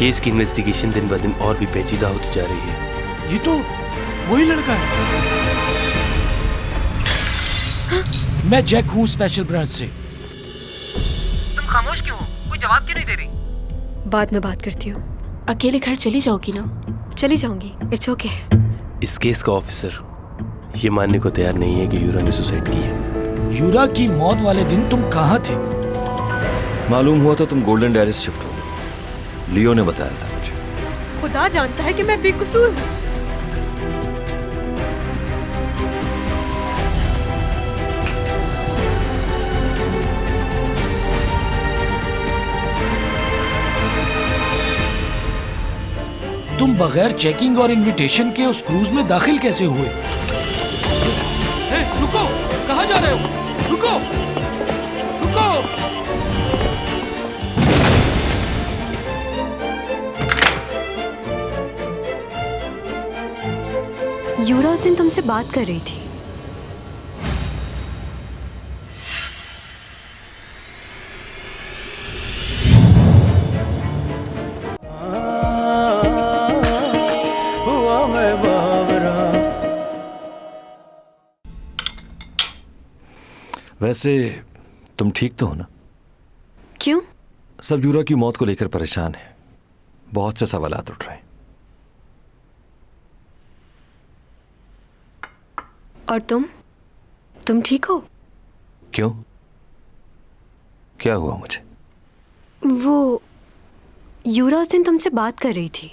Case की investigation दिन ब दिन और भी पेचीदा होती जा रही है। ये तो वही लड़का है। मैं जैक हूँ स्पेशल ब्रांच से। तुम खामोश क्यों हो? कोई जवाब क्यों नहीं दे रही? बाद में बात करती हूँ। अकेले घर चली जाओगी ना? चली जाऊंगी, इट्स ओके। इस केस का ऑफिसर ये मानने को तैयार नहीं है कि यूरा ने सुसाइड की है। यूरा की मौत वाले दिन तुम कहाँ थे? मालूम हुआ था तुम गोल्डन डायरीज शिफ्ट हो गए। लियो ने बताया था मुझे। खुदा जानता है कि मैं बेकसूर हूँ। तुम बगैर चेकिंग और इनविटेशन के उस क्रूज में दाखिल कैसे हुए? रुको, कहाँ जा रहे हो? रुको, रुको। यूरा उस दिन तुमसे बात कर रही थी। वैसे तुम ठीक तो हो ना? क्यों? सब यूरा की मौत को लेकर परेशान है। बहुत से सवालात उठ रहे हैं। और तुम ठीक हो? क्यों? क्या हुआ मुझे? वो यूरा उस दिन तुमसे बात कर रही थी।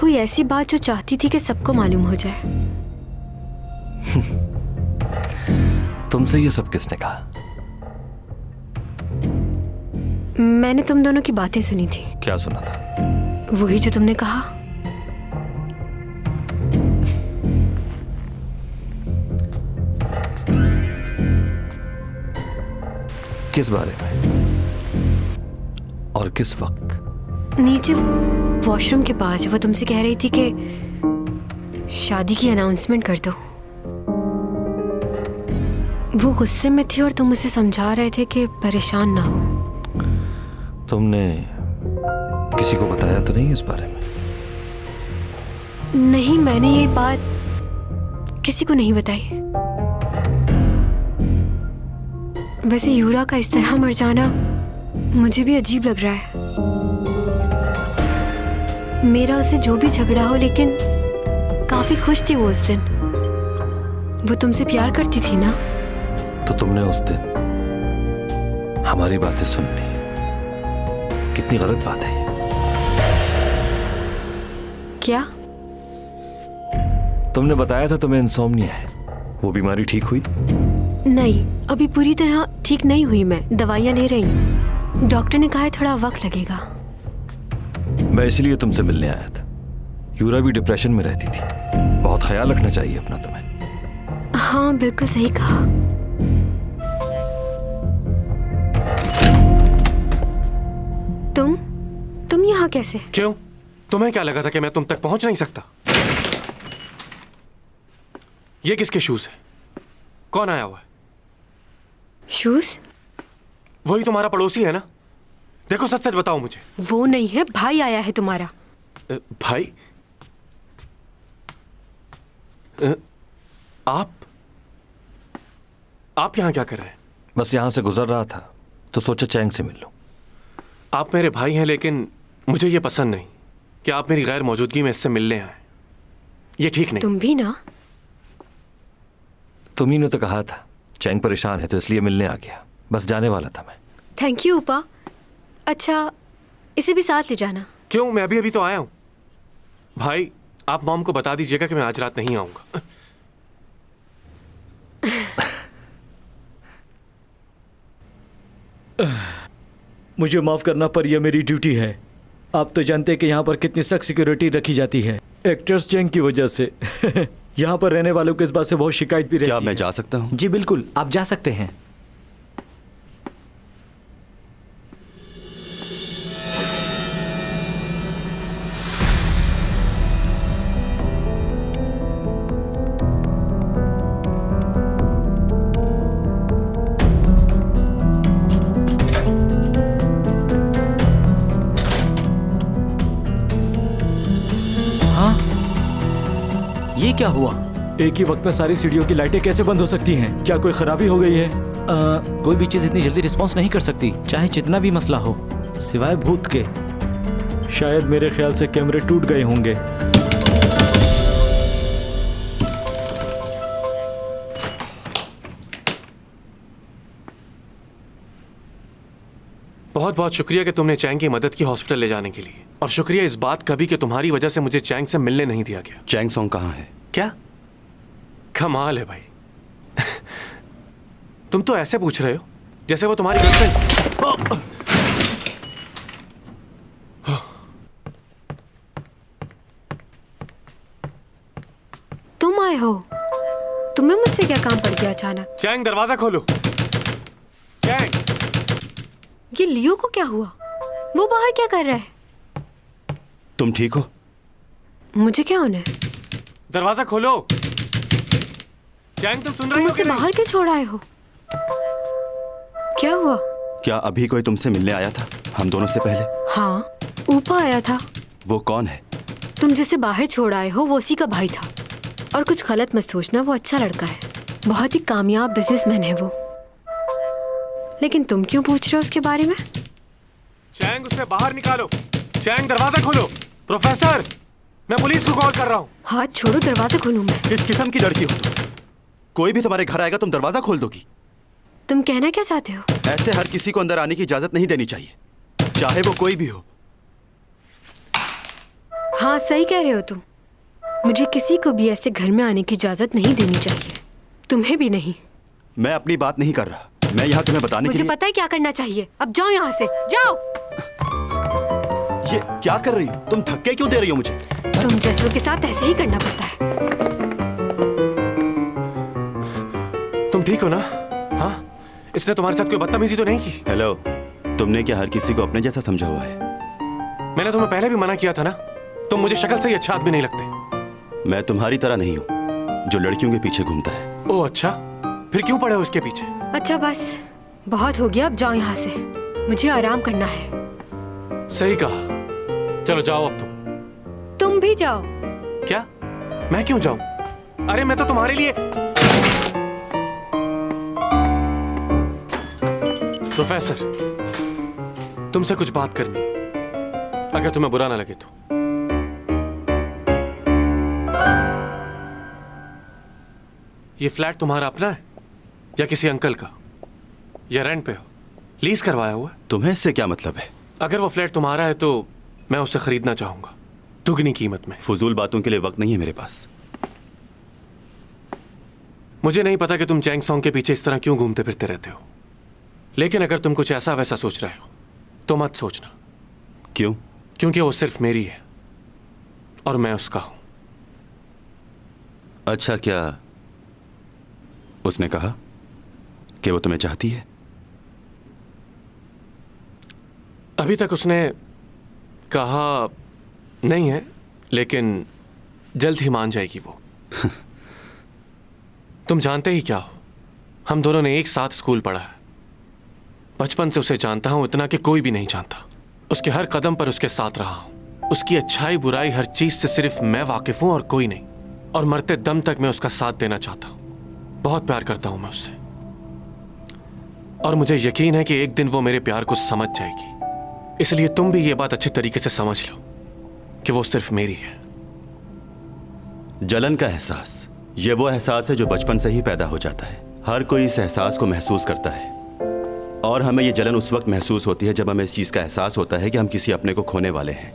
कोई ऐसी बात जो चाहती थी कि सबको मालूम हो जाए। तुमसे ये सब किसने कहा? मैंने तुम दोनों की बातें सुनी थी। क्या सुना था? वही जो तुमने कहा। किस बारे में और किस वक्त? नीचे वॉशरूम के पास वो तुमसे कह रही थी कि शादी की अनाउंसमेंट कर दो। वो गुस्से में थी और तुम उसे समझा रहे थे कि परेशान ना हो। तुमने किसी को बताया तो नहीं इस बारे में? नहीं, मैंने ये बात किसी को नहीं बताई। वैसे यूरा का इस तरह मर जाना मुझे भी अजीब लग रहा है। मेरा उससे जो भी झगड़ा हो, लेकिन काफी खुश थी वो उस दिन। वो तुमसे प्यार करती थी ना? तो तुमने उस दिन हमारी बातें सुन ली। कितनी गलत बात है ये। क्या? तुमने बताया था तुम्हें इंसोम्निया है। वो बीमारी ठीक हुई? नहीं, अभी पूरी तरह ठीक नहीं हुई। मैं दवाइयां ले रही हूँ। डॉक्टर ने कहा है थोड़ा वक्त लगेगा। मैं इसलिए तुमसे मिलने आया था। यूरा भी डिप्रेशन में रहती थी। बहुत ख्याल रखना चाहिए अपना तुम्हें। हाँ, बिल्कुल सही कहा। तुम यहाँ कैसे? क्यों? तुम्हें क्या लगा था कि मैं तुम तक पहुंच नहीं सकता? ये किसके शूज है? कौन आया हुआ है? शूज? वही तुम्हारा पड़ोसी है ना? देखो, सच सच बताओ मुझे। वो नहीं है, भाई आया है तुम्हारा। भाई? आप यहां क्या कर रहे हैं? बस यहां से गुजर रहा था तो सोचा चैंग से मिल लूं। आप मेरे भाई हैं, लेकिन मुझे ये पसंद नहीं कि आप मेरी गैर मौजूदगी में इससे मिलने आए। ये ठीक नहीं। तुम भी ना? तुम्ही ने तो कहा था चैंग परेशान है तो इसलिए मिलने आ गया। बस जाने वाला था मैं। थैंक यू उपा। अच्छा, इसे भी साथ ले जाना। क्यों? मैं अभी तो आया हूं। भाई, आप मॉम को बता दीजिएगा कि मैं आज रात नहीं आऊंगा। मुझे माफ करना पर यह मेरी ड्यूटी है। आप तो जानते हैं कि यहाँ पर कितनी सख्त सिक्योरिटी रखी जाती है एक्टर्स चैंग की वजह से। यहाँ पर रहने वालों को इस बात से बहुत शिकायत भी रहती है। क्या मैं जा सकता हूँ? जी बिल्कुल, आप जा सकते हैं। क्या हुआ? एक ही वक्त में सारी सीढ़ियों की लाइटें कैसे बंद हो सकती हैं? क्या कोई खराबी हो गई है? कोई भी चीज इतनी जल्दी रिस्पॉन्स नहीं कर सकती, चाहे जितना भी मसला हो, सिवाय भूत के। शायद मेरे ख्याल से कैमरे टूट गए होंगे। बहुत बहुत शुक्रिया कि तुमने चैंग की मदद की हॉस्पिटल ले जाने के लिए, और शुक्रिया इस बात का भी कि तुम्हारी वजह से मुझे चैंग से मिलने नहीं दिया गया। चैंग सॉन्ग कहाँ है? क्या कमाल है भाई। तुम तो ऐसे पूछ रहे हो जैसे वो तुम्हारी गर्लफ्रेंड। तुम आए हो? तुम्हें मुझसे क्या काम पड़ गया अचानक? चैंग दरवाजा खोलो। चैंग, ये लियो को क्या हुआ? वो बाहर क्या कर रहा है? तुम ठीक हो? मुझे क्या होना है? दरवाजा खोलो। चैंग, तुम सुन तुम रही हो मुझसे कि नहीं? बाहर क्यों छोड़ आए हो? क्या हुआ? क्या अभी कोई तुमसे मिलने आया था हम दोनों से पहले? हाँ, ऊपर आया था। वो कौन है? तुम जिसे बाहर छोड़ आए हो वो उसी का भाई था। और कुछ गलत मत सोचना, वो अच्छा लड़का है, बहुत ही कामयाब बिजनेसमैन है वो। लेकिन तुम क्यों पूछ रहे हो उसके बारे में? चैंग, उसे बाहर निकालो। चैंग, दरवाजा खोलो। प्रोफेसर, मैं पुलिस को कॉल कर रहा हूँ। हाथ छोड़ो, दरवाजा खोलूं मैं। किस किस्म की लड़की हो तुम? कोई भी तुम्हारे घर आएगा तुम दरवाजा खोल दोगी? तुम कहना क्या चाहते हो? ऐसे हर किसी को अंदर आने की इजाजत नहीं देनी चाहिए, चाहे वो कोई भी हो। हाँ, सही कह रहे हो तुम। मुझे किसी को भी ऐसे घर में आने की इजाजत नहीं देनी चाहिए, तुम्हें भी नहीं। मैं अपनी बात नहीं कर रहा, मैं यहाँ तुम्हें बताने के मुझे लिए। पता है क्या करना चाहिए। अब जाओ यहाँ से, जाओ। ये क्या कर रही हो तुम? धक्के क्यों दे रही हो मुझे? तुम जैसों के साथ ऐसे ही करना पड़ता है। तुम ठीक हो ना? हाँ, इसने तुम्हारे साथ कोई बदतमीजी तो नहीं की? हेलो, तुमने क्या हर किसी को अपने जैसा समझा हुआ है? मैंने तुम्हें पहले भी मना किया था ना, तुम मुझे शक्ल से ही अच्छा आदमी नहीं लगते। मैं तुम्हारी तरह नहीं हूँ जो लड़कियों के पीछे घूमता है। ओह अच्छा, फिर क्यों पड़े हो उसके पीछे? अच्छा बस, बहुत हो गया, अब जाओ यहाँ से, मुझे आराम करना है। सही कहा, चलो जाओ अब तुम भी जाओ। क्या? मैं क्यों जाऊं? अरे मैं तो तुम्हारे लिए। प्रोफेसर, तुमसे कुछ बात करनी है, अगर तुम्हें बुरा ना लगे तो। ये फ्लैट तुम्हारा अपना है या किसी अंकल का, या रेंट पे हो, लीज करवाया हुआ है? तुम्हें इससे क्या मतलब है? अगर वो फ्लैट तुम्हारा है तो मैं उसे खरीदना चाहूंगा, दुगनी कीमत में। फजूल बातों के लिए वक्त नहीं है मेरे पास। मुझे नहीं पता कि तुम चैंग सॉन्ग के पीछे इस तरह क्यों घूमते फिरते रहते हो, लेकिन अगर तुम कुछ ऐसा वैसा सोच रहे हो तो मत सोचना। क्यों? क्योंकि वो सिर्फ मेरी है और मैं उसका हूं। अच्छा, क्या उसने कहा कि वो तुम्हें चाहती है? अभी तक उसने कहा नहीं है, लेकिन जल्द ही मान जाएगी वो। तुम जानते ही क्या हो, हम दोनों ने एक साथ स्कूल पढ़ा है, बचपन से उसे जानता हूं इतना कि कोई भी नहीं जानता। उसके हर कदम पर उसके साथ रहा हूं, उसकी अच्छाई बुराई हर चीज से सिर्फ मैं वाकिफ हूं और कोई नहीं, और मरते दम तक मैं उसका साथ देना चाहता हूं। बहुत प्यार करता हूं मैं उससे, और मुझे यकीन है कि एक दिन वो मेरे प्यार को समझ जाएगी। इसलिए तुम भी ये बात अच्छे तरीके से समझ लो कि वो सिर्फ मेरी है। जलन का एहसास, ये वो एहसास है जो बचपन से ही पैदा हो जाता है। हर कोई इस एहसास को महसूस करता है, और हमें ये जलन उस वक्त महसूस होती है जब हमें इस चीज़ का एहसास होता है कि हम किसी अपने को खोने वाले हैं।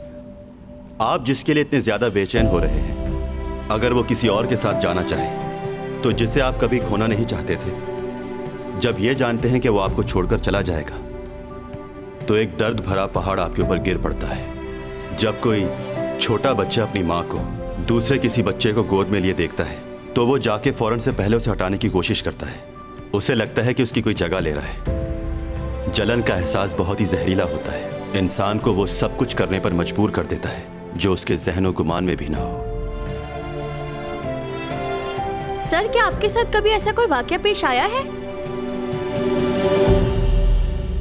आप जिसके लिए इतने ज़्यादा बेचैन हो रहे हैं, अगर वो किसी और के साथ जाना चाहे तो जिसे आप कभी खोना नहीं चाहते थे, जब ये जानते हैं कि वो आपको छोड़कर चला जाएगा तो एक दर्द भरा पहाड़ आपके ऊपर गिर पड़ता है। जब कोई छोटा बच्चा अपनी माँ को दूसरे किसी बच्चे को गोद में लिए देखता है तो वो जाके फौरन से पहले उसे हटाने की कोशिश करता है। उसे लगता है कि उसकी कोई जगह ले रहा है। जलन का एहसास बहुत ही जहरीला होता है, इंसान को वो सब कुछ करने पर मजबूर कर देता है जो उसके ज़हन गुमान में भी ना हो। सर, क्या आपके साथ कभी ऐसा कोई वाकया पेश आया है?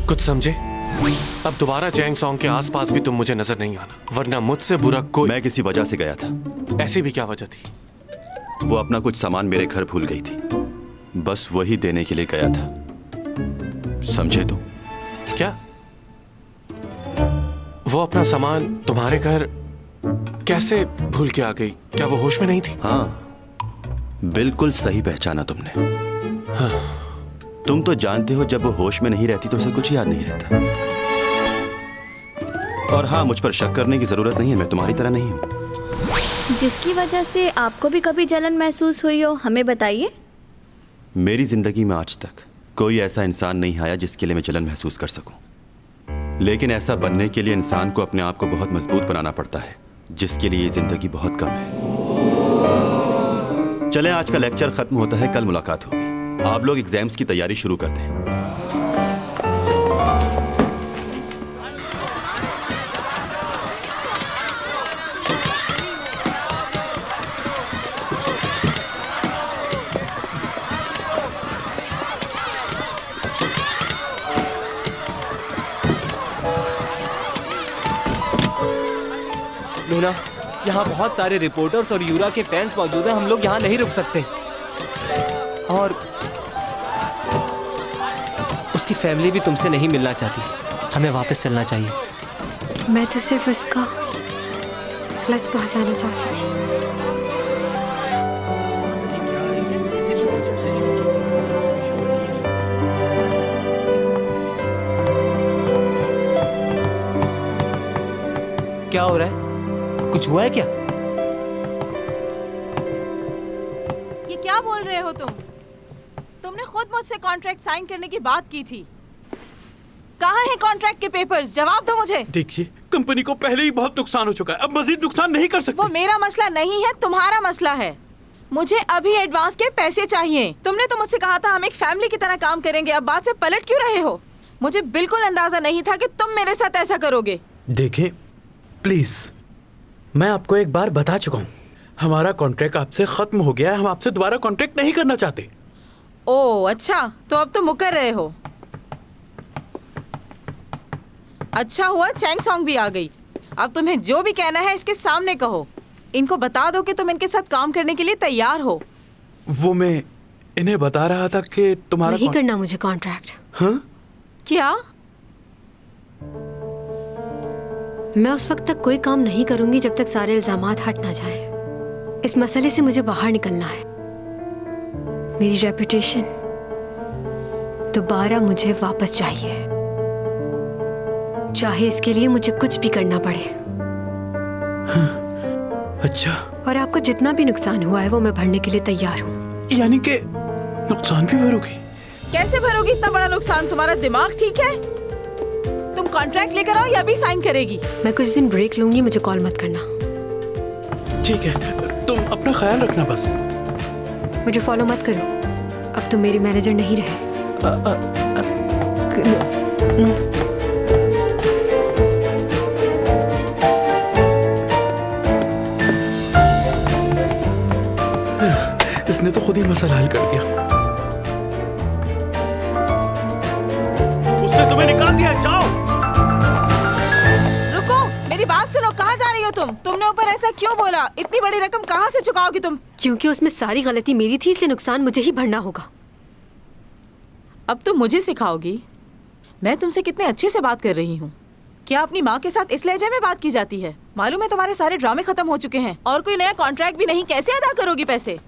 कुछ समझे? अब दोबारा चैंग सॉन्ग के आसपास भी तुम मुझे नजर नहीं आना, वरना मुझसे बुरा कोई। मैं किसी वजह से गया था। ऐसी भी क्या वजह थी? वो अपना कुछ सामान मेरे घर भूल गई थी, बस वही देने के लिए गया था। समझे तुम? क्या वो अपना सामान तुम्हारे घर कैसे भूल के आ गई? क्या वो होश में नहीं थी? हाँ, बिल्कुल सही पहचाना तुमने। हाँ। तुम तो जानते हो जब वो होश में नहीं रहती तो उसे कुछ याद नहीं रहता। और हाँ, मुझ पर शक करने की जरूरत नहीं है, मैं तुम्हारी तरह नहीं हूँ। जिसकी वजह से आपको भी कभी जलन महसूस हुई हो, हमें बताइए। मेरी जिंदगी में आज तक कोई ऐसा इंसान नहीं आया जिसके लिए मैं जलन महसूस कर सकूं। लेकिन ऐसा बनने के लिए इंसान को अपने आप को बहुत मजबूत बनाना पड़ता है, जिसके लिए ये जिंदगी बहुत कम है। चलें, आज का लेक्चर खत्म होता है, कल मुलाकात होगी। आप लोग एग्जाम्स की तैयारी शुरू कर दें। लूना, यहाँ बहुत सारे रिपोर्टर्स और यूरा के फैंस मौजूद हैं, हम लोग यहाँ नहीं रुक सकते। और उसकी फैमिली भी तुमसे नहीं मिलना चाहती, हमें वापस चलना चाहिए। मैं तो सिर्फ उसका क्लच पहुंचाना चाहती थी। क्या हो रहा है? कुछ हुआ है क्या? ये क्या बोल रहे हो तुम? तुमने खुद मुझसे कॉन्ट्रैक्ट साइन करने की बात की थी। कहाँ हैं कॉन्ट्रैक्ट के पेपर्स? जवाब दो मुझे। देखिए, कंपनी को पहले ही बहुत नुकसान हो चुका है, अब मजीद नुकसान नहीं कर सकते। वो मेरा मसला नहीं है, तुम्हारा मसला है। मुझे अभी एडवांस के पैसे चाहिए। तुमने तो मुझसे कहा था हम एक फैमिली की तरह काम करेंगे, अब बात से पलट क्यों रहे हो? मुझे बिल्कुल अंदाजा नहीं था कि तुम मेरे साथ ऐसा करोगे। देखिए प्लीज, मैं आपको एक बार बता चुका हूँ, हमारा कॉन्ट्रैक्ट आपसे खत्म हो गया है, हम आपसे दोबारा कॉन्ट्रैक्ट नहीं करना चाहते। ओह अच्छा, तो अब तो मुकर रहे हो। अच्छा हुआ चैंग सॉन्ग भी आ गई। अब तुम्हें जो भी कहना है इसके सामने कहो। इनको बता दो कि तुम इनके साथ काम करने के लिए तैयार हो। वो मैं इन्हें बता रहा था कि तुम्हारा नहीं करना मुझे कॉन्ट्रैक्ट। हाँ? क्या? मैं उस वक्त तक कोई काम नहीं करूंगी जब तक सारे इल्जामात हट ना जाएं। इस मसले से मुझे बाहर निकलना है। मेरी रेपुटेशन दोबारा मुझे वापस चाहिए, चाहे इसके लिए मुझे कुछ भी करना पड़े। अच्छा, और आपको जितना भी नुकसान हुआ है वो मैं भरने के लिए तैयार हूँ। यानी कि नुकसान भी भरोगी? कैसे भरोगी इतना बड़ा नुकसान? तुम्हारा दिमाग ठीक है? तुम कॉन्ट्रैक्ट लेकर आओ या भी साइन करेगी? मैं कुछ दिन ब्रेक लूंगी, मुझे कॉल मत करना। ठीक है, तुम अपना ख्याल रखना बस। मुझे फॉलो मत करो, अब तुम मेरे मैनेजर नहीं रहे। इसने तो खुद ही मसला हल कर दिया। उसने तुम्हें निकाल दिया, जाओ। रुको, मेरी बात सुनो। कहाँ जा रही हो तुम? तुमने ऊपर ऐसा क्यों बोला? इतनी बड़ी रकम कहाँ से चुकाओगी तुम? क्योंकि उसमें सारी गलती मेरी थी, इसलिए नुकसान मुझे ही भरना होगा। अब तुम मुझे सिखाओगी? मैं तुमसे कितने अच्छे से बात कर रही हूँ। क्या अपनी माँ के साथ इस लहजे में बात की जाती है? मालूम है तुम्हारे सारे ड्रामे खत्म हो चुके हैं और कोई नया कॉन्ट्रैक्ट भी नहीं। कैसे अदा करोगी पैसे?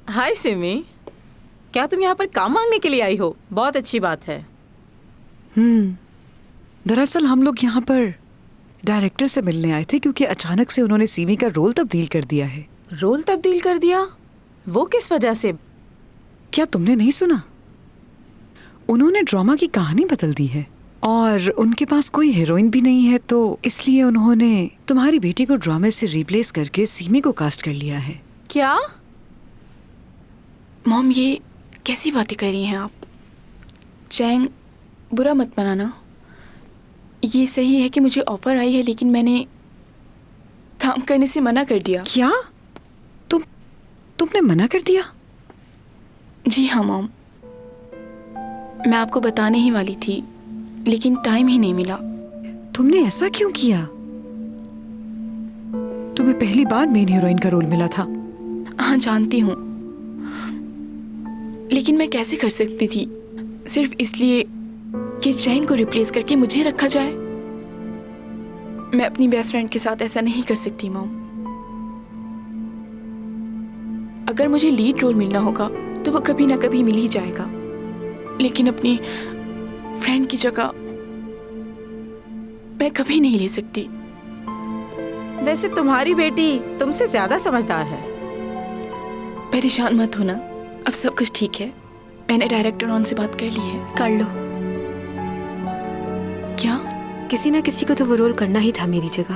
हाय सिमी, क्या तुम यहाँ पर काम मांगने के लिए आई हो? बहुत अच्छी बात है। दरअसल हम लोग यहाँ पर डायरेक्टर से मिलने आए थे क्योंकि अचानक से उन्होंने सीमी का रोल तब्दील कर दिया है। रोल तब्दील कर दिया? वो किस वजह से? क्या तुमने नहीं सुना? उन्होंने ड्रामा की कहानी बदल दी है और उनके पास कोई हीरोइन भी नहीं है, तो इसलिए उन्होंने तुम्हारी बेटी को ड्रामे से रिप्लेस करके सीमी को कास्ट कर लिया है। क्या? मॉम, ये कैसी बातें कर रही हैं आप? चैंग, बुरा मत मनाना। ये सही है कि मुझे ऑफर आई है, लेकिन मैंने काम करने से मना कर दिया। क्या? तुमने मना कर दिया? जी हाँ मॉम, मैं आपको बताने ही वाली थी, लेकिन टाइम ही नहीं मिला। तुमने ऐसा क्यों किया? तुम्हें पहली बार मेन हीरोइन का रोल मिला था। हाँ जानती हूँ, लेकिन मैं कैसे कर सकती थी सिर्फ इसलिए कि चैंग को रिप्लेस करके मुझे रखा जाए। मैं अपनी बेस्ट फ्रेंड के साथ ऐसा नहीं कर सकती मॉम। अगर मुझे लीड रोल मिलना होगा तो वो कभी ना कभी मिल ही जाएगा, लेकिन अपनी फ्रेंड की जगह मैं कभी नहीं ले सकती। वैसे तुम्हारी बेटी तुमसे ज्यादा समझदार है। परेशान मत होना, अब सब कुछ ठीक है। मैंने डायरेक्टर ऑन से बात कर ली है। कर लो। क्या? किसी ना किसी को तो वो रोल करना ही था मेरी जगह,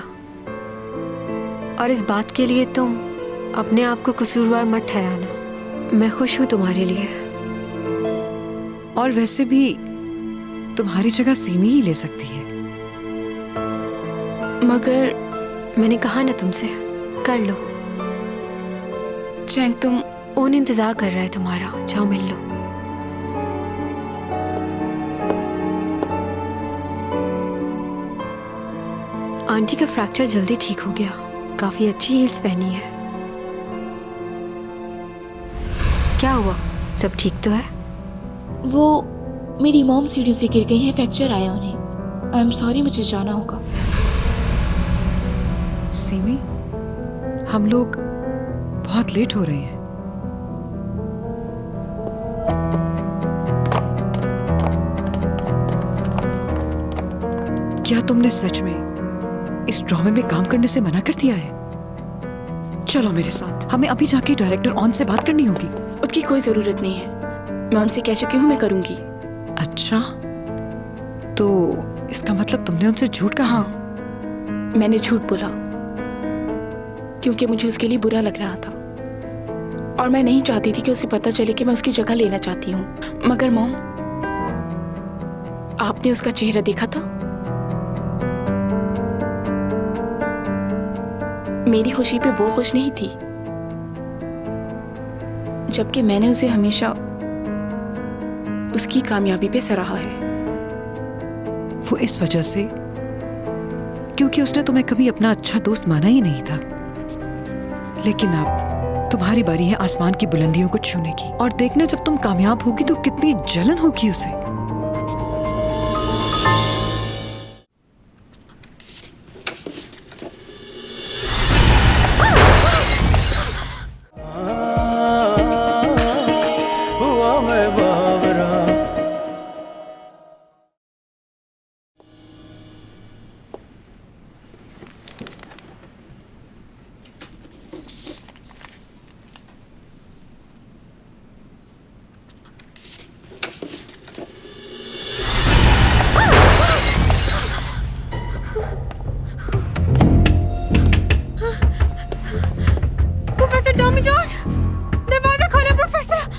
और इस बात के लिए तुम अपने आप को कसूरवार मत ठहराना। मैं खुश हूँ तुम्हारे लिए। और वैसे भी तुम्हारी जगह सीमी ही ले सकती है। मगर मैंने कहा ना तुमसे, कर लो। चैंग तुम ओन इंतजार कर रहा है तुम्हारा, जाओ मिल लो। आंटी का फ्रैक्चर जल्दी ठीक हो गया, काफी अच्छी हील्स पहनी है। क्या हुआ, सब ठीक तो है? वो मेरी मॉम सीढ़ी से गिर गई है, फ्रैक्चर आया उन्हें। आई एम सॉरी, मुझे जाना होगा। सीमी, हम लोग बहुत लेट हो रहे हैं। क्या तुमने सच में इस ड्रामे में काम करने से मना कर दिया है? चलो मेरे साथ, हमें अभी जाके डायरेक्टर ऑन से बात करनी होगी। उसकी कोई जरूरत नहीं है, मैं उनसे कह चुकी हूँ मैं करूंगी। अच्छा, तो इसका मतलब तुमने उनसे झूठ कहा? हाँ, मैंने झूठ बोला क्योंकि मुझे उसके लिए बुरा लग रहा था और मैं नहीं चाहती थी कि उसे पता चले कि मैं उसकी जगह लेना चाहती हूँ। मगर मॉम, आपने उसका चेहरा देखा था? मेरी खुशी पे वो खुश नहीं थी, जबकि मैंने उसे हमेशा उसकी कामयाबी पे सराहा है। वो इस वजह से क्योंकि उसने तुम्हें कभी अपना अच्छा दोस्त माना ही नहीं था। लेकिन अब तुम्हारी बारी है आसमान की बुलंदियों को छूने की, और देखना जब तुम कामयाब होगी तो कितनी जलन होगी उसे। प्रोफेसर टॉमी जॉन, दरवाजा खोलो प्रोफेसर।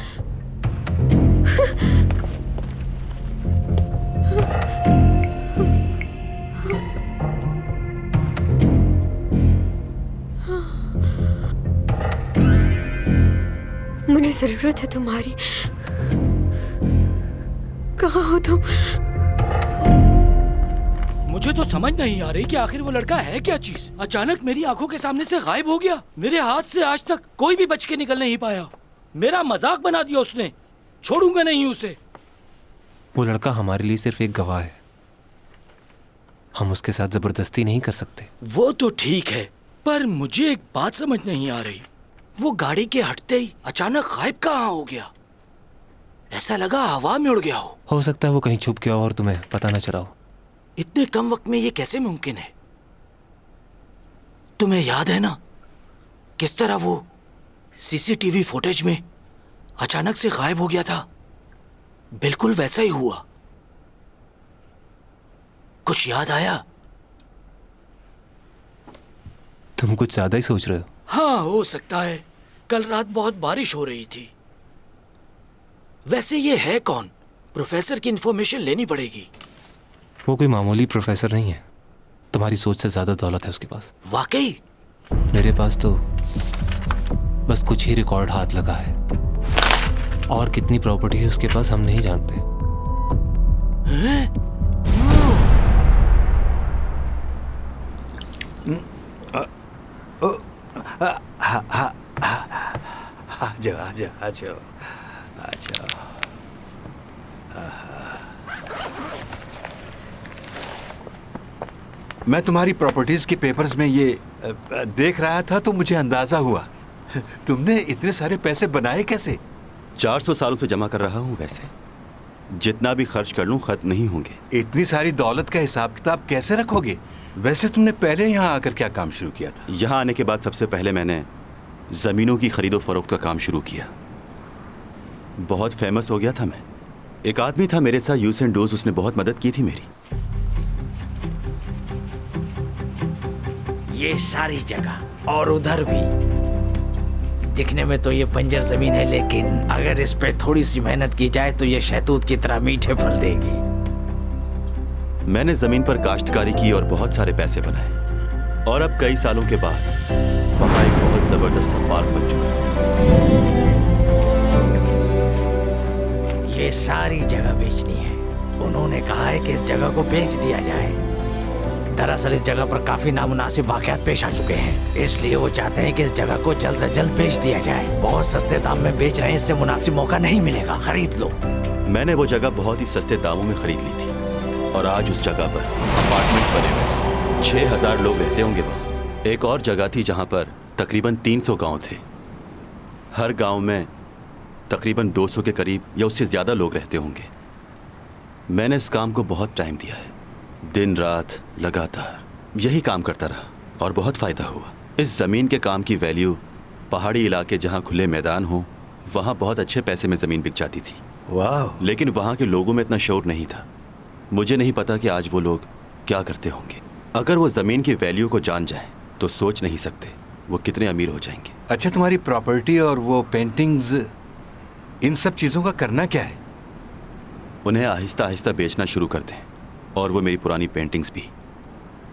मुझे जरूरत है तुम्हारी। कहाँ हो तुम? मुझे तो समझ नहीं आ रही कि आखिर वो लड़का है क्या चीज। अचानक मेरी आंखों के सामने से गायब हो गया। मेरे हाथ से आज तक कोई भी बच के निकल नहीं पाया। मेरा मजाक बना दिया उसने, छोड़ूंगा नहीं उसे। वो लड़का हमारे लिए सिर्फ एक गवाह है, हम उसके साथ जबरदस्ती नहीं कर सकते। वो तो ठीक है, पर मुझे एक बात समझ नहीं आ रही। वो गाड़ी के हटते ही अचानक गायब कहाँ हो गया? ऐसा लगा हवा में उड़ गया हो सकता है वो कहीं छुप गया हो और तुम्हें पता न चला हो। इतने कम वक्त में ये कैसे मुमकिन है? तुम्हें याद है ना किस तरह वो सीसीटीवी फुटेज में अचानक से गायब हो गया था? बिल्कुल वैसा ही हुआ। कुछ याद आया? तुम कुछ ज्यादा ही सोच रहे हो। हाँ, हो सकता है। कल रात बहुत बारिश हो रही थी। वैसे ये है कौन? प्रोफेसर की इंफॉर्मेशन लेनी पड़ेगी। वो कोई मामूली प्रोफेसर नहीं है, तुम्हारी सोच से ज्यादा दौलत है उसके पास। वाकई? मेरे पास तो बस कुछ ही रिकॉर्ड हाथ लगा है, और कितनी प्रॉपर्टी है उसके पास हम नहीं जानते। आ जाओ। मैं तुम्हारी प्रॉपर्टीज के पेपर्स में ये देख रहा था तो मुझे अंदाजा हुआ। तुमने इतने सारे पैसे बनाए कैसे? 400 सालों से जमा कर रहा हूँ। वैसे जितना भी खर्च कर लूँ खत्म नहीं होंगे। इतनी सारी दौलत का हिसाब किताब कैसे रखोगे? वैसे तुमने पहले यहाँ आकर क्या काम शुरू किया था? यहाँ आने के बाद सबसे पहले मैंने ज़मीनों की खरीदो फरोख्त का काम शुरू किया। बहुत फेमस हो गया था मैं। एक आदमी था मेरे साथ, यूज एंड डोज, उसने बहुत मदद की थी मेरी। ये सारी जगह और उधर भी दिखने में तो ये बंजर जमीन है, लेकिन अगर इस पे थोड़ी सी मेहनत की जाए तो ये शहतूत की तरह मीठे फल देगी। मैंने जमीन पर काश्तकारी की और बहुत सारे पैसे बनाए, और अब कई सालों के बाद वहाँ एक बहुत जबरदस्त सा पार्क बन चुका है। ये सारी जगह बेचनी है। उन्होंने कहा है कि इस जगह को बेच दिया जाए। दरअसल इस जगह पर काफी नामुनासिब वाकयात पेश आ चुके हैं, इसलिए वो चाहते हैं कि इस जगह को जल्द से जल्द बेच दिया जाए। बहुत सस्ते दाम में बेच रहे हैं, इससे मुनासिब मौका नहीं मिलेगा, खरीद लो। मैंने वो जगह बहुत ही सस्ते दामों में खरीद ली थी, और आज उस जगह पर अपार्टमेंट्स बने हुए 6000 लोग रहते होंगे वहाँ। एक और जगह थी जहाँ पर तकरीबन 300 गाँव थे। हर गाँव में तकरीबन 200 के करीब या उससे ज़्यादा लोग रहते होंगे। मैंने इस काम को बहुत टाइम दिया है, दिन रात लगातार यही काम करता रहा, और बहुत फ़ायदा हुआ। इस ज़मीन के काम की वैल्यू पहाड़ी इलाके जहाँ खुले मैदान हो वहाँ बहुत अच्छे पैसे में ज़मीन बिक जाती थी। वाह! लेकिन वहाँ के लोगों में इतना शौर नहीं था। मुझे नहीं पता कि आज वो लोग क्या करते होंगे। अगर वो ज़मीन की वैल्यू को जान जाएं तो सोच नहीं सकते वो कितने अमीर हो जाएंगे। अच्छा, तुम्हारी प्रॉपर्टी और वो पेंटिंग्स, इन सब चीज़ों का करना क्या है? उन्हें आहिस्ता आहिस्ता बेचना शुरू कर दें, और वो मेरी पुरानी पेंटिंग्स भी,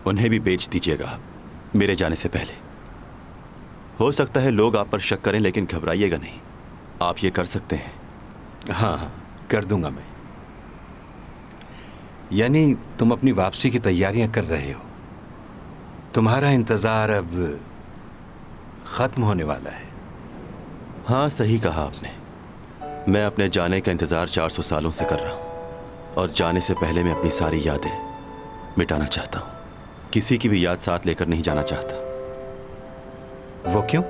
उन्हें भी बेच दीजिएगा आप मेरे जाने से पहले। हो सकता है लोग आप पर शक करें, लेकिन घबराइएगा नहीं, आप ये कर सकते हैं। हाँ, कर दूंगा मैं। यानी तुम अपनी वापसी की तैयारियां कर रहे हो। तुम्हारा इंतज़ार अब ख़त्म होने वाला है। हाँ, सही कहा आपने। मैं अपने जाने का इंतज़ार 400 सालों से कर रहा हूँ, और जाने से पहले मैं अपनी सारी यादें मिटाना चाहता हूँ। किसी की भी याद साथ लेकर नहीं जाना चाहता। वो क्यों?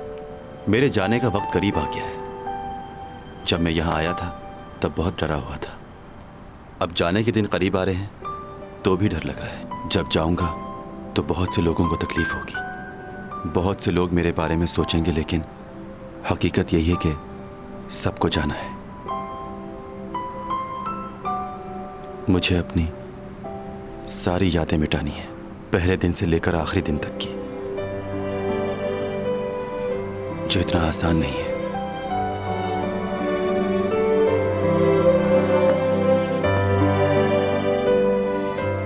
मेरे जाने का वक्त करीब आ गया है। जब मैं यहाँ आया था तब बहुत डरा हुआ था। अब जाने के दिन करीब आ रहे हैं तो भी डर लग रहा है। जब जाऊँगा तो बहुत से लोगों को तकलीफ़ होगी, बहुत से लोग मेरे बारे में सोचेंगे, लेकिन हकीकत यही है कि सबको जाना है। मुझे अपनी सारी यादें मिटानी है, पहले दिन से लेकर आखिरी दिन तक की, जो इतना आसान नहीं है।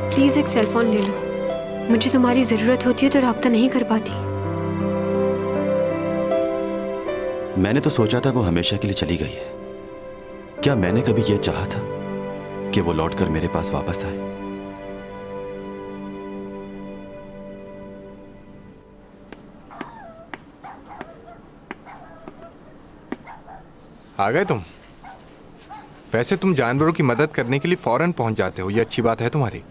प्लीज एक सेल फोन ले लो, मुझे तुम्हारी जरूरत होती है तो राब्ता नहीं कर पाती। मैंने तो सोचा था वो हमेशा के लिए चली गई है। क्या मैंने कभी यह चाहा था कि वो लौटकर मेरे पास वापस आए? आ गए तुम? वैसे तुम जानवरों की मदद करने के लिए फौरन पहुंच जाते हो, ये अच्छी बात है तुम्हारी।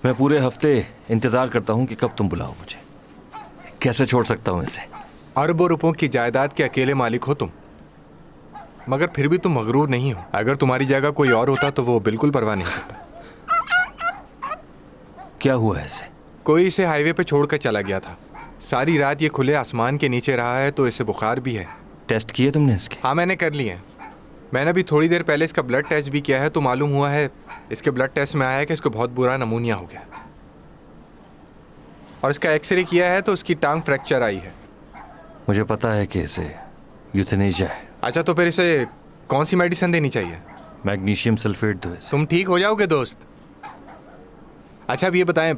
मैं पूरे हफ्ते इंतजार करता हूँ कि कब तुम बुलाओ मुझे। कैसे छोड़ सकता हूँ इसे? अरबों रुपयों की जायदाद के अकेले मालिक हो तुम, मगर फिर भी तुम मगरूर नहीं हो। अगर तुम्हारी जगह कोई और होता तो वो बिल्कुल परवाह नहीं करता। क्या हुआ ऐसे? कोई इसे हाईवे पे छोड़कर चला गया था। सारी रात ये खुले आसमान के नीचे रहा है, तो इसे बुखार भी है। टेस्ट किए तुमने इसके? हाँ, मैंने कर लिए हैं। मैंने अभी थोड़ी देर पहले इसका ब्लड टेस्ट भी किया है, तो मालूम हुआ है, इसके ब्लड टेस्ट में आया है कि इसको बहुत बुरा नमूनिया हो गया, और इसका एक्सरे किया है तो उसकी टांग फ्रैक्चर आई है। मुझे पता है कि इसे यूथेनेशिया है। अच्छा, तो फिर इसे कौन सी मेडिसिन देनी चाहिए? मैग्नीशियम सल्फेट दो इसे। तुम ठीक हो जाओगे दोस्त। अच्छा, अब ये बताएं,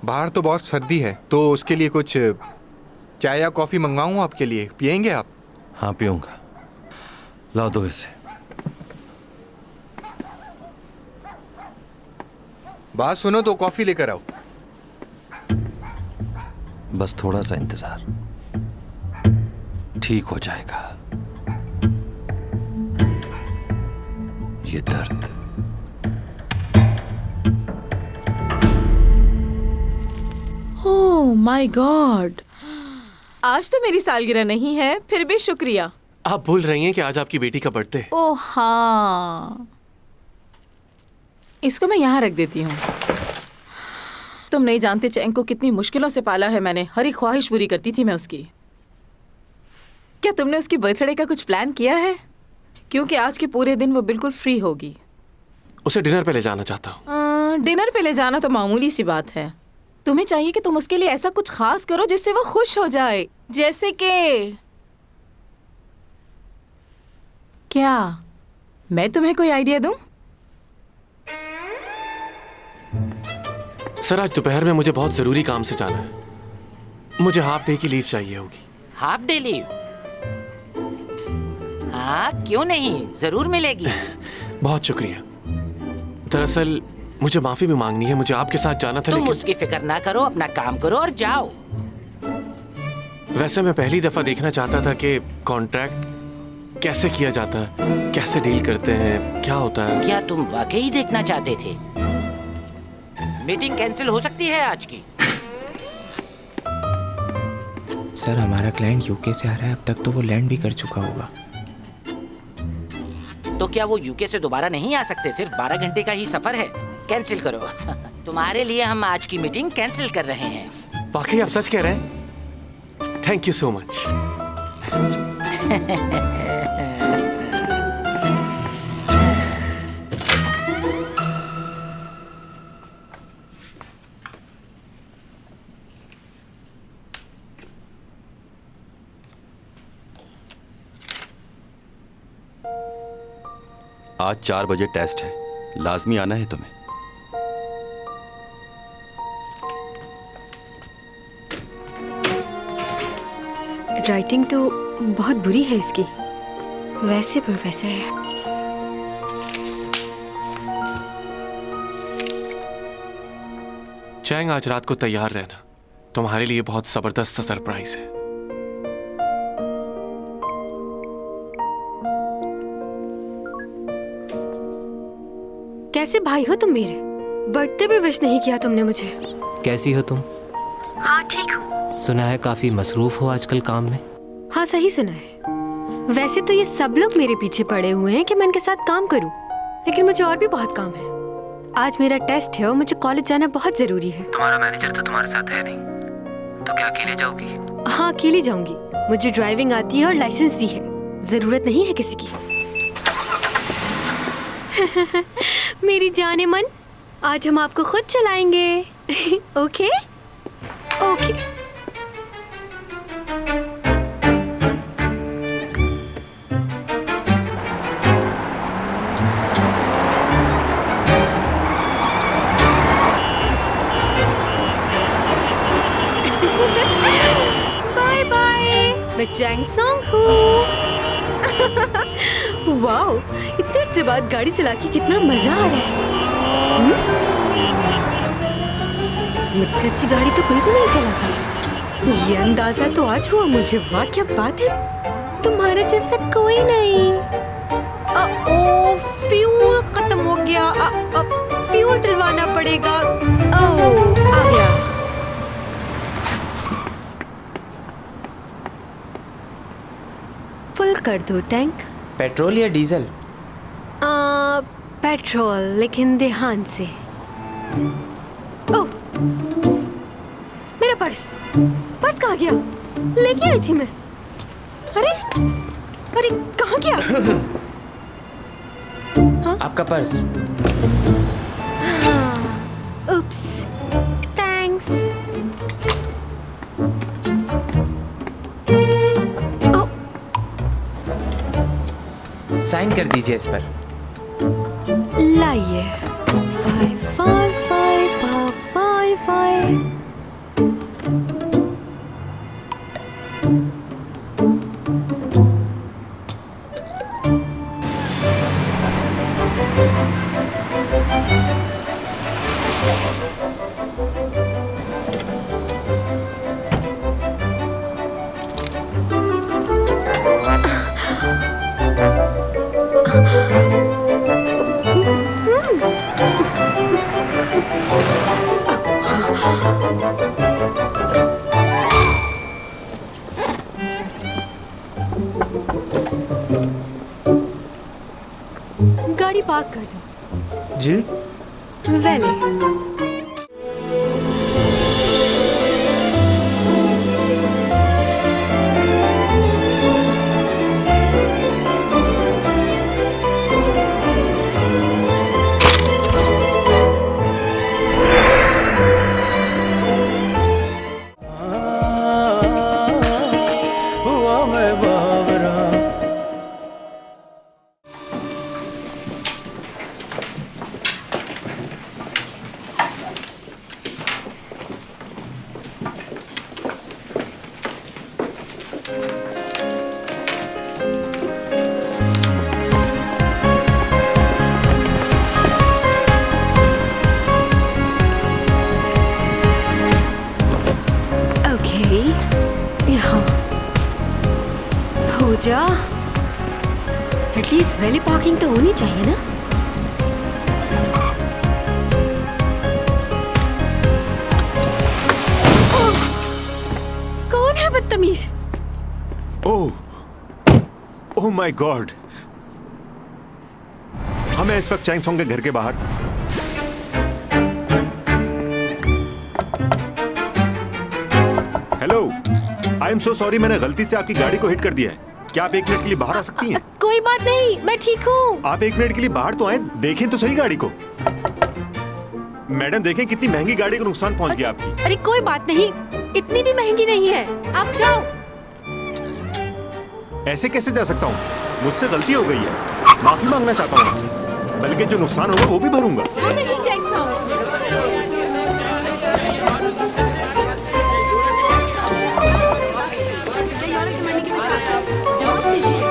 बाहर तो बहुत सर्दी है, तो उसके लिए कुछ चाय या कॉफ़ी मंगवाऊँ आपके लिए? पियेंगे आप? हाँ, पीऊँगा। लाओ दो इसे। बात सुनो तो कॉफ़ी लेकर आओ। बस थोड़ा सा इंतज़ार। ठीक हो जाएगा। ये दर्द ओह माय गॉड, आज तो मेरी सालगिरह नहीं है, फिर भी शुक्रिया। आप भूल रही हैं कि आज आपकी बेटी का बर्थडे है। ओह हाँ, इसको मैं यहाँ रख देती हूँ। तुम नहीं जानते चैंग को कितनी मुश्किलों से पाला है मैंने। हर एक ख्वाहिश पूरी करती थी मैं उसकी। क्या तुमने उसकी बर्थडे का कुछ प्लान किया है? क्योंकि आज के पूरे दिन वो बिल्कुल फ्री होगी। उसे डिनर पे ले जाना चाहता हूँ। डिनर पे ले जाना तो मामूली सी बात है। तुम्हें चाहिए कि तुम उसके लिए ऐसा कुछ खास करो जिससे वो खुश हो जाए। जैसे कि क्या मैं तुम्हें कोई आइडिया दूं? सर, आज दोपहर में मुझे बहुत जरूरी काम से जाना है। मुझे हाफ डे की लीव चाहिए होगी। Half day leave? हाँ, क्यों नहीं, जरूर मिलेगी। बहुत शुक्रिया। दरअसल मुझे माफी भी मांगनी है। मुझे आपके साथ जाना था, तुम लेकिन उसकी फिक्र ना करो, अपना काम करो और जाओ। वैसे मैं पहली दफा देखना चाहता था कि कॉन्ट्रैक्ट कैसे किया जाता है, कैसे डील करते हैं, क्या होता है। क्या तुम वाकई देखना चाहते थे? मीटिंग कैंसिल हो सकती है आज की। सर, हमारा क्लाइंट यूके से आ रहा है। अब तक तो वो लैंड भी कर चुका होगा। तो क्या वो यूके से दोबारा नहीं आ सकते? सिर्फ 12 घंटे का ही सफर है। कैंसिल करो। तुम्हारे लिए हम आज की मीटिंग कैंसिल कर रहे हैं। वाकई आप सच कह रहे हैं? Thank you so much. आज 4 बजे टेस्ट है, लाजमी आना है तुम्हें। राइटिंग तो बहुत बुरी है इसकी। वैसे प्रोफेसर है। चैंग, आज रात को तैयार रहना। तुम्हारे लिए बहुत जबरदस्त सा सरप्राइज है। कैसे भाई हो तुम मेरे? बर्थडे भी विश नहीं किया तुमने मुझे। कैसी हो तुम? हाँ ठीक हूँ। सुना है काफी मसरूफ हो आजकल काम में। हाँ सही सुना है। वैसे तो ये सब लोग मेरे पीछे पड़े हुए हैं कि मैं इनके साथ काम करूं, लेकिन मुझे और भी बहुत काम है। आज मेरा टेस्ट है और मुझे कॉलेज जाना बहुत जरूरी है। तुम्हारा मैनेजर तो तुम्हारे साथ है नहीं, तो क्या अकेले जाओगी? हाँ अकेली जाऊंगी। मुझे ड्राइविंग आती है और लाइसेंस भी है। जरूरत नहीं है किसी की। मेरी जाने मन, आज हम आपको खुद चलाएंगे। Okay okay. बाय बाय, मैं चैंग सॉन्ग हूँ। वाओ, इतनी देर से बाद गाड़ी चला के कितना मजा आ रहा है। मुझसे अच्छी गाड़ी तो कोई भी नहीं चलाता। ये अंदाजा तो आज हुआ मुझे। वाह क्या बात है, तुम्हारे जैसा कोई नहीं। ओ फ्यूल खत्म हो गया। फ्यूल डलवाना पड़ेगा। ओ आ गया। फुल कर दो टैंक। पेट्रोल या डीजल? पेट्रोल, लेकिन ध्यान से। ओह, मेरा पर्स कहाँ गया? लेके आई थी मैं। अरे अरे कहाँ गया? हाँ? आपका पर्स। हाँ, उप्स, थैंक्स। साइन कर दीजिए इस पर। लाइए। 5 5 5 5 5। गाड़ी पार्क कर दो। जी वेले पूजा, एटलीस्ट वैली पार्किंग तो होनी चाहिए ना। कौन है बदतमीज? ओह माय गॉड, हमें इस वक्त चैंग सोंग के घर के बाहर। Hello, I am so sorry, मैंने गलती से आपकी गाड़ी को हिट कर दिया है। क्या आप 1 मिनट के लिए बाहर आ सकती हैं? कोई बात नहीं, मैं ठीक हूँ। आप 1 मिनट के लिए बाहर तो आए, देखें तो सही गाड़ी को। मैडम देखें कितनी महंगी गाड़ी को नुकसान पहुंच गया आपकी। अरे कोई बात नहीं, इतनी भी महंगी नहीं है, आप जाओ। ऐसे कैसे जा सकता हूँ? मुझसे गलती हो गई है, माफी मांगना चाहता हूँ आपसे, बल्कि जो नुकसान होगा वो भी भरूंगा। नहीं चैंग सोंग, जवाब दीजिए।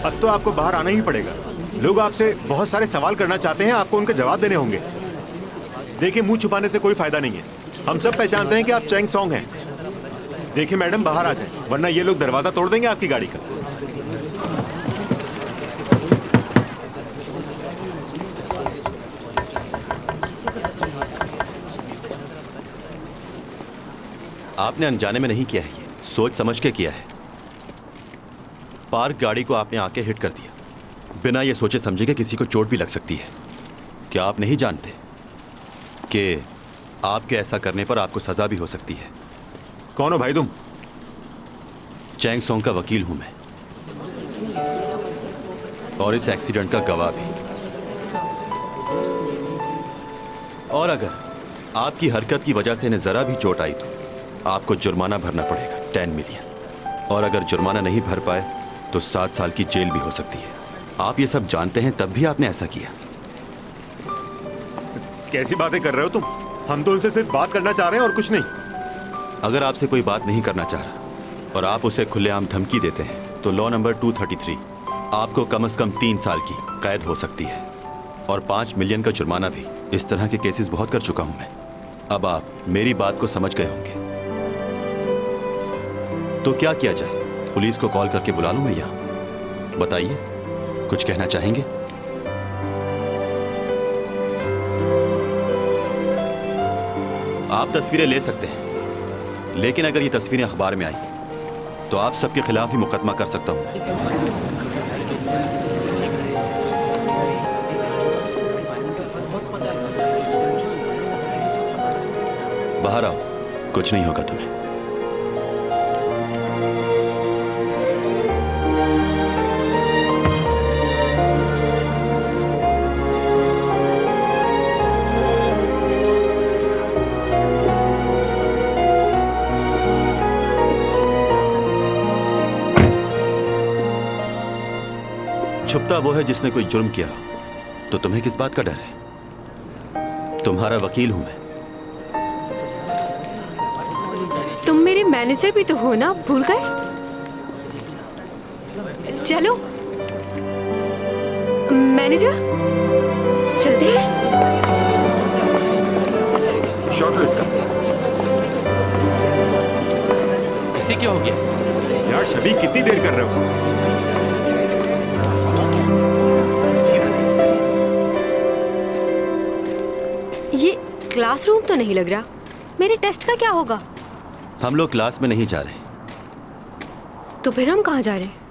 अब तो आपको बाहर आना ही पड़ेगा। लोग आपसे बहुत सारे सवाल करना चाहते हैं, आपको उनके जवाब देने होंगे। देखिए, मुंह छुपाने से कोई फायदा नहीं है। हम सब पहचानते हैं कि आप चैंग सोंग हैं। देखिए मैडम, बाहर आ जाएं, वरना ये लोग दरवाजा तोड़ देंगे आपकी गाड़ी का। आपने अनजाने में नहीं किया है, ये सोच समझ के किया है। पार्क गाड़ी को आपने आके हिट कर दिया, बिना ये सोचे समझे कि किसी को चोट भी लग सकती है। क्या आप नहीं जानते कि आपके ऐसा करने पर आपको सजा भी हो सकती है? कौन हो भाई तुम? चैंग सोंग का वकील हूं मैं, और इस एक्सीडेंट का गवाह भी। और अगर आपकी हरकत की वजह से इन्हें जरा भी चोट आई तो आपको जुर्माना भरना पड़ेगा, 10 मिलियन। और अगर जुर्माना नहीं भर पाए तो 7 साल की जेल भी हो सकती है। आप ये सब जानते हैं, तब भी आपने ऐसा किया। कैसी बातें कर रहे हो तुम? हम तो उनसे सिर्फ बात करना चाह रहे हैं और कुछ नहीं। अगर आपसे कोई बात नहीं करना चाह रहा और आप उसे खुलेआम धमकी देते हैं तो लॉ नंबर 233 आपको कम से कम 3 साल की कैद हो सकती है और 5 मिलियन का जुर्माना भी। इस तरह के केसेस बहुत कर चुका हूं मैं। अब आप मेरी बात को समझ गए होंगे। तो क्या किया जाए? पुलिस को कॉल करके बुला लूं मैं यहां? बताइए, कुछ कहना चाहेंगे? आप तस्वीरें ले सकते हैं, लेकिन अगर ये तस्वीरें अखबार में आई तो आप सबके खिलाफ ही मुकदमा कर सकता हूं मैं। बाहर आओ, कुछ नहीं होगा तुम्हें। छुपता वो है जिसने कोई जुर्म किया, तो तुम्हें किस बात का डर है? तुम्हारा वकील हूं मैं। तुम मेरे मैनेजर भी तो हो ना, भूल गए? चलो मैनेजर, चलते हैं। शॉट लो इसका। इसे क्या हो गया? यार शबी, कितनी देर कर रहे हो? ये क्लासरूम तो नहीं लग रहा। मेरे टेस्ट का क्या होगा? हम लोग क्लास में नहीं जा रहे। तो फिर हम कहाँ जा रहे हैं?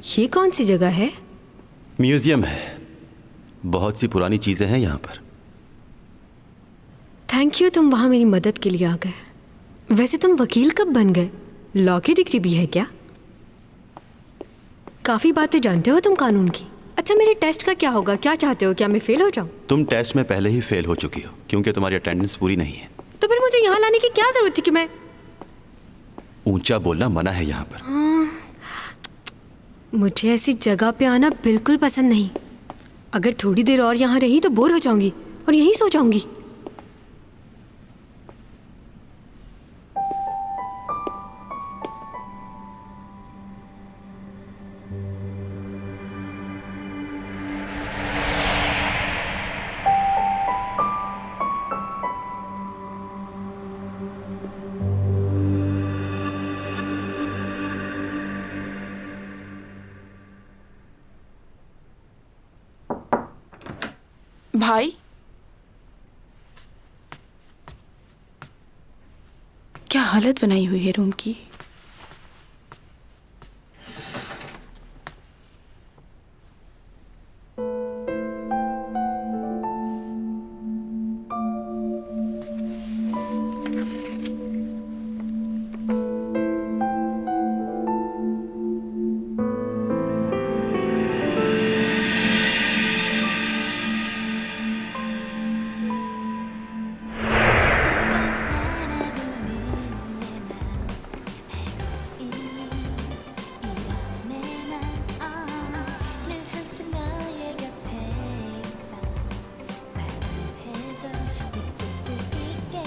ये कौन सी जगह है? म्यूजियम है, बहुत सी पुरानी चीजें हैं यहाँ पर। थैंक यू, तुम वहाँ मेरी मदद के लिए आ गए। वैसे तुम वकील कब बन गए? लॉ की डिग्री भी है क्या? काफी बातें जानते हो तुम कानून की। अच्छा, मेरे टेस्ट का क्या होगा? क्या चाहते हो? क्या मैं फेल हो जाऊं? तुम टेस्ट में पहले ही फेल हो चुकी हो क्योंकि तुम्हारी अटेंडेंस पूरी नहीं है। तो फिर मुझे यहाँ लाने की क्या जरूरत थी कि मैं? ऊंचा बोलना मना है यहाँ पर। मुझे ऐसी जगह पे आना बिल्कुल पसंद नहीं। अगर थोड़ी देर और यहाँ रही तो बोर हो जाऊंगी और यहीं सो जाऊंगी। भाई, क्या हालत बनाई हुई है रूम की।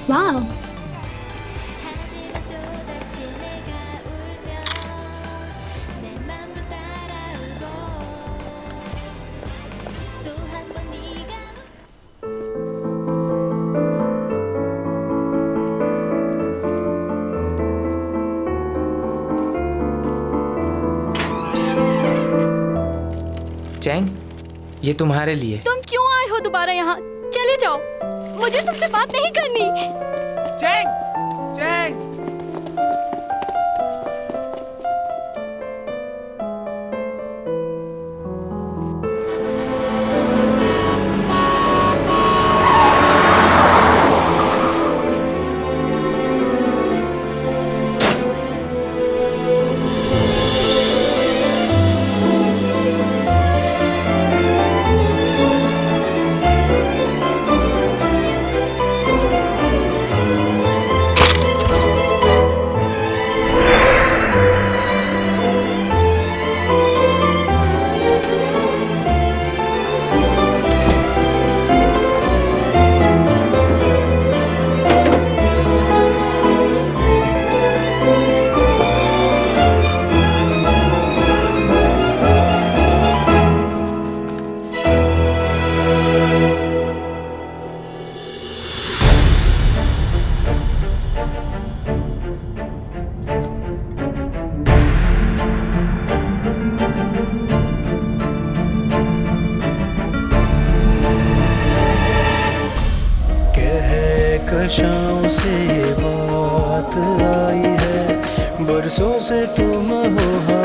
वाह, चैंग, ये तुम्हारे लिए। तुम क्यों आए हो दोबारा यहाँ? चले जाओ, मुझे तुमसे बात नहीं करनी। Chang, Chang. कशाओं से बात आई है, बरसों से तुम हो